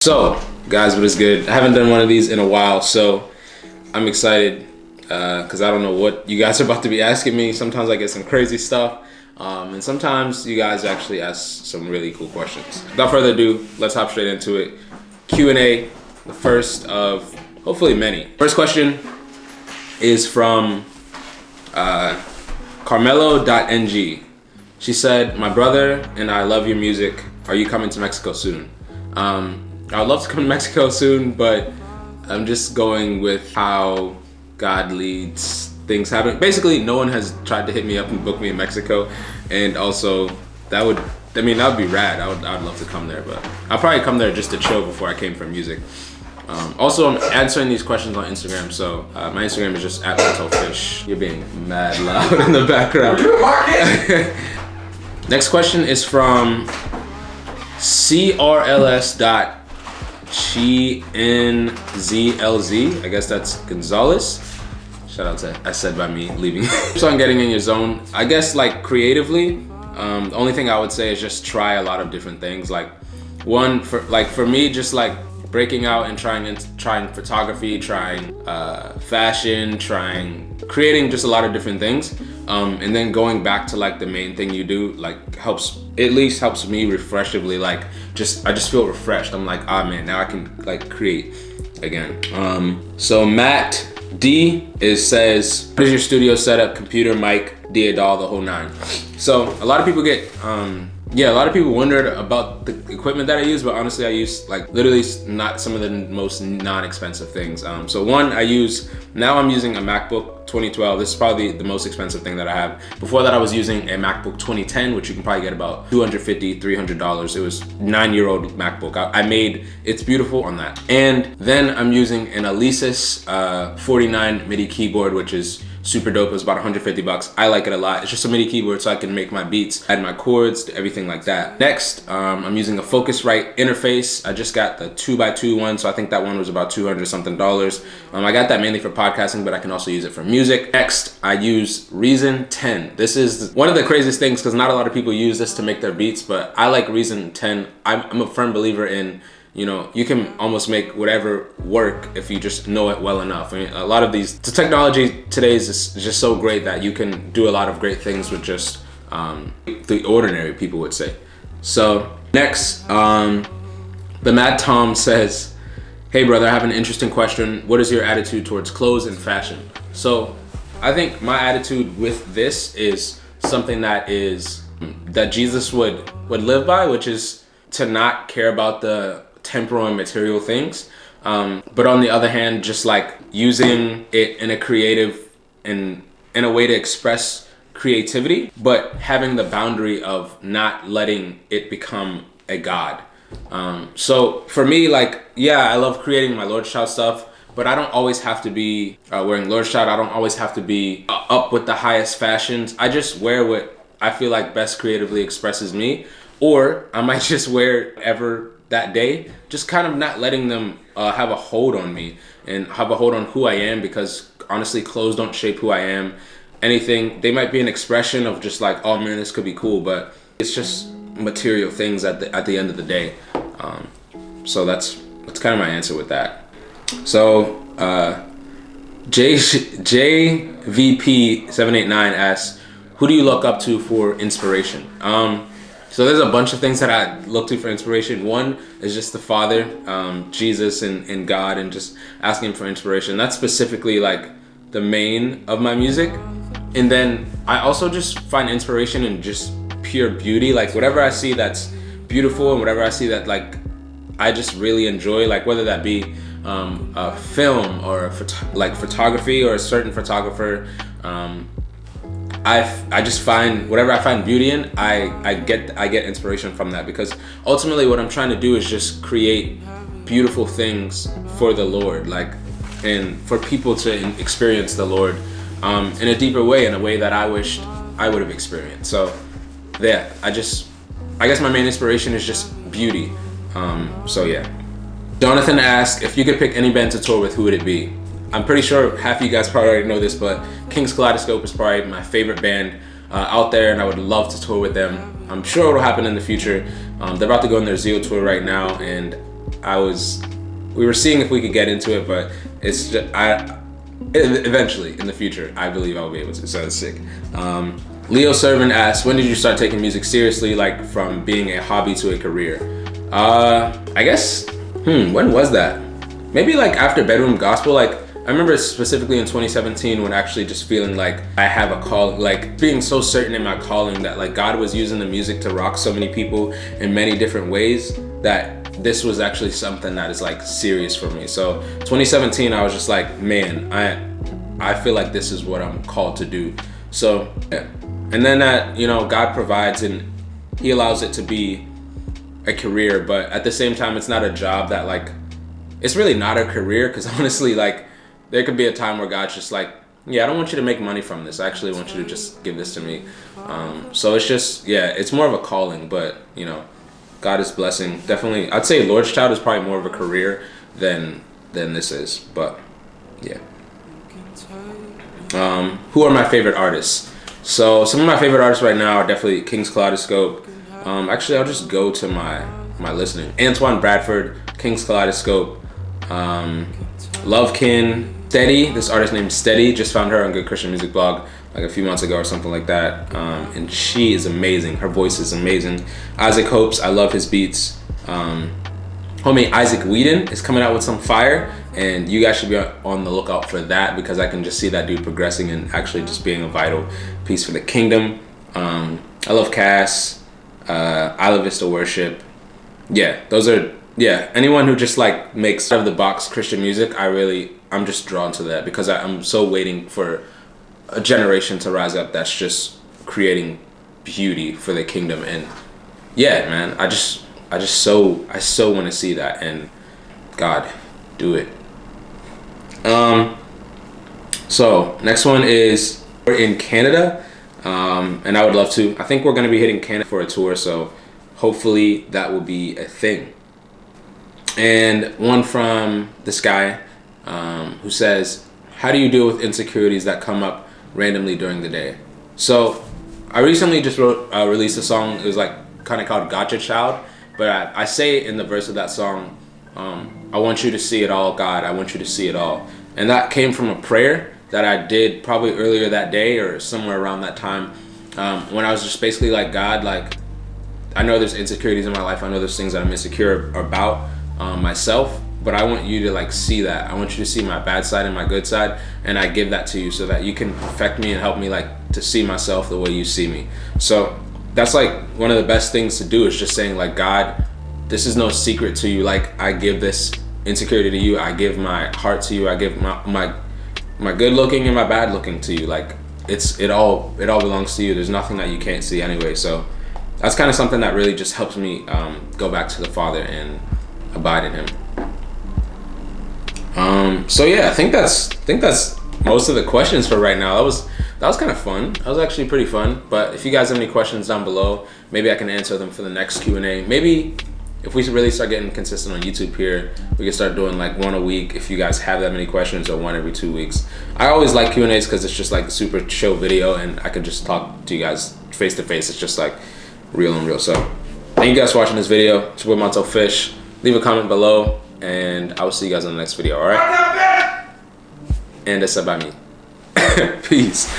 So, guys, what is good? I haven't done one of these in a while, so I'm excited because I don't know what you guys are about to be asking me. Sometimes I get some crazy stuff, and sometimes you guys actually ask some really cool questions. Without further ado, let's hop straight into it. Q&A, the first of hopefully many. First question is from Carmelo.ng. She said, "My brother and I love your music. Are you coming to Mexico soon?" I would love to come to Mexico soon, but I'm just going with how God leads things happen. Basically, no one has tried to hit me up and book me in Mexico, and also that would be rad. I would love to come there, but I'll probably come there just to chill before I came for music. Also, I'm answering these questions on Instagram, so my Instagram is just @MontellFish. You're being mad loud in the background. Next question is from CRLS.CNZLZ. I guess that's Gonzalez. Shout out to I said by me leaving. So on getting in your zone, I guess like creatively, the only thing I would say is just try a lot of different things. Like for me, just like breaking out and trying photography, trying fashion, creating just a lot of different things. And then going back to like the main thing you do, like helps me refreshively. Like I just feel refreshed. I'm like, man, now I can like create again. So Matt D says, "What is your studio setup? Computer, mic, DAW, the whole nine?" So a lot of people a lot of people wondered about the equipment that I use, but honestly, I use like literally not some of the most non-expensive things. So one, I'm using a MacBook 2012. This is probably the most expensive thing that I have. Before that, I was using a MacBook 2010, which you can probably get about $250, $300. It was 9-year-old MacBook. It's beautiful on that. And then I'm using an Alesis 49 MIDI keyboard, which is super dope. It was about $150. I like it a lot. It's just a MIDI keyboard so I can make my beats, add my chords, everything like that. Next, I'm using a Focusrite interface. I just got the 2x2 one, so I think that one was about $200 something. I got that mainly for podcasting, but I can also use it for music. Next, I use Reason 10. This is one of the craziest things because not a lot of people use this to make their beats, but I like Reason 10. I'm a firm believer in, you can almost make whatever work if you just know it well enough. I mean, a lot of the technology today is just so great that you can do a lot of great things with just the ordinary, people would say. So next, the Mad Tom says, "Hey brother, I have an interesting question. What is your attitude towards clothes and fashion?" So I think my attitude with this is something that Jesus would live by, which is to not care about the temporal and material things, but on the other hand, just like using it in a creative and in a way to express creativity, but having the boundary of not letting it become a god. So for me, like, I love creating my Lord Child stuff, but I don't always have to be wearing Lord Child. I don't always have to be up with the highest fashions. I just wear what I feel like best creatively expresses me, or I might just wear whatever that day, just kind of not letting them have a hold on me and have a hold on who I am, because honestly, clothes don't shape who I am. Anything, they might be an expression of just like, oh man, this could be cool, but it's just material things at the end of the day. So that's kind of my answer with that. So JVP789 asks, "Who do you look up to for inspiration?" So there's a bunch of things that I look to for inspiration. One is just the Father, Jesus and God, and just asking him for inspiration. That's specifically like the main of my music. And then I also just find inspiration in just pure beauty. Like whatever I see that's beautiful and whatever I see that like I just really enjoy, like whether that be a film or photography or a certain photographer, I just find whatever I find beauty in, I get inspiration from that, because ultimately what I'm trying to do is just create beautiful things for the Lord, like, and for people to experience the Lord in a deeper way, in a way that I wished I would have experienced. So I guess my main inspiration is just beauty. Jonathan asked, "If you could pick any band to tour with, who would it be?" I'm pretty sure half of you guys probably already know this, but King's Kaleidoscope is probably my favorite band out there, and I would love to tour with them. I'm sure it'll happen in the future. They're about to go on their Zeo tour right now, and we were seeing if we could get into it, but it's just, eventually in the future, I believe I'll be able to, so it's sick. Leo Servant asks, when did you start taking music seriously, like from being a hobby to a career? I guess, when was that? Maybe like after Bedroom Gospel. Like I remember specifically in 2017 when actually just feeling like I have a call, like being so certain in my calling that like God was using the music to rock so many people in many different ways, that this was actually something that is like serious for me. So 2017, I was just like, man, I feel like this is what I'm called to do. So yeah. And then that, you know, God provides and he allows it to be a career, but at the same time, it's not a job that like, it's really not a career, because honestly, like there could be a time where God's just like, yeah, I don't want you to make money from this. I actually want you to just give this to me. So it's just, yeah, it's more of a calling, but you know, God is blessing. Definitely, I'd say Lord's Child is probably more of a career than this is, but yeah. Who are my favorite artists? So some of my favorite artists right now are definitely King's Kaleidoscope. Actually, I'll just go to my listening. Antoine Bradford, King's Kaleidoscope, Lovekin, Steady. This artist named Steady, just found her on Good Christian Music Blog like a few months ago or something like that. And she is amazing. Her voice is amazing. Isaac Hopes, I love his beats. Homie Isaac Whedon is coming out with some fire, and you guys should be on the lookout for that, because I can just see that dude progressing and actually just being a vital piece for the kingdom. I love Cass, Isla Vista Worship. Yeah, those are, yeah, anyone who just like makes out of the box Christian music, I'm just drawn to that, because I'm so waiting for a generation to rise up that's just creating beauty for the kingdom. And yeah, man, I so want to see that, and God, do it. So next one is, we're in Canada, and I would love to. I think we're going to be hitting Canada for a tour, so hopefully that will be a thing. And one from this guy who says, how do you deal with insecurities that come up randomly during the day? So I recently just released a song. It was like kind of called Gotcha Child, but I say in the verse of that song, I want you to see it all, God. I want you to see it all. And that came from a prayer that I did probably earlier that day or somewhere around that time, when I was just basically like, God, like, I know there's insecurities in my life. I know there's things that I'm insecure about myself, but I want you to like see that. I want you to see my bad side and my good side, and I give that to you so that you can perfect me and help me like to see myself the way you see me. So that's like one of the best things to do, is just saying like, God, this is no secret to you. Like, I give this insecurity to you. I give my heart to you. I give my good looking and my bad looking to you. Like, it all belongs to you. There's nothing that you can't see anyway. So that's kind of something that really just helps me go back to the Father and abide in him. So yeah, I think that's most of the questions for right now. That was kind of fun. That was actually pretty fun. But if you guys have any questions down below, maybe I can answer them for the next Q&A. Maybe if we really start getting consistent on YouTube here, we can start doing like one a week if you guys have that many questions, or one every 2 weeks. I always like Q&As because it's just like a super chill video, and I can just talk to you guys face to face. It's just like real and real. So thank you guys for watching this video. It's your boy Montell Fish. Leave a comment below, and I will see you guys in the next video, all right? And that's about me. Peace.